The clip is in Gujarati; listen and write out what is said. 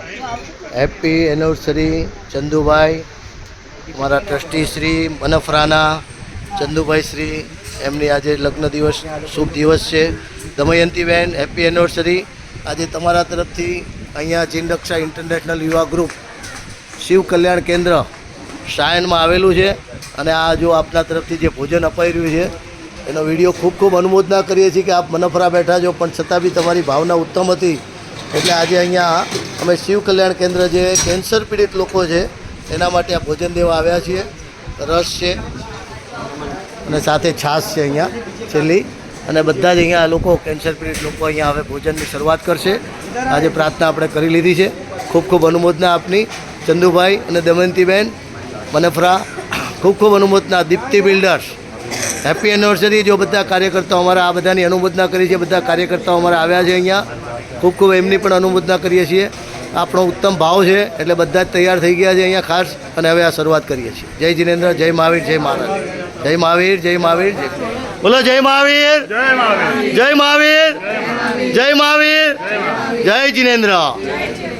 હેપી એનિવર્સરી ચંદુભાઈ, અમારા ટ્રસ્ટી શ્રી મનફરાના ચંદુભાઈ શ્રી, એમની આજે લગ્ન દિવસ શુભ દિવસ છે. દમયંતીબેન હેપી એનિવર્સરી. આજે તમારા તરફથી અહીંયા જીનરક્ષા ઇન્ટરનેશનલ યુવા ગ્રુપ શિવ કલ્યાણ કેન્દ્ર સાયનમાં આવેલું છે અને આ જો આપના તરફથી જે ભોજન અપાઈ રહ્યું છે એનો વિડીયો ખૂબ અનુમોદના કરીએ છીએ કે આપ મનફરા બેઠા છો પણ છતાં બી તમારી ભાવના ઉત્તમ હતી. એટલે આજે અહીંયા અમે શિવ કલ્યાણ કેન્દ્ર જે કેન્સર પીડિત લોકો છે એના માટે આ ભોજન દેવા આવ્યા છીએ. રસ છે અને સાથે છાશ છે અહીંયા છેલ્લી, અને બધા જ અહીંયા લોકો કેન્સર પીડિત લોકો અહીંયા હવે ભોજનની શરૂઆત કરશે. આજે પ્રાર્થના આપણે કરી લીધી છે. ખૂબ અનુમોદના આપની ચંદુભાઈ અને દમયંતીબેન મનફરા, ખૂબ અનુમોદના. Deepti builders happy anniversary. જો બધા કાર્યકર્તાઓ અમારા આ બધાની અનુમોદના કરી છે, બધા કાર્યકર્તાઓ અમારા આવ્યા છે અહીંયા, ખૂબ એમની પણ અનુમોદના કરીએ છીએ. આપણો ઉત્તમ ભાવ છે એટલે બધા જ તૈયાર થઈ ગયા છે અહીંયા ખાસ, અને હવે આ શરૂઆત કરીએ છીએ. જય જિનેન્દ્ર, જય મહાવીર, જય મહારાજ, જય મહાવીર, જય મહાવીર, જય બોલો જય મહાવીર, જય મહાવીર, જય મહાવીર, જય જિનેન્દ્ર.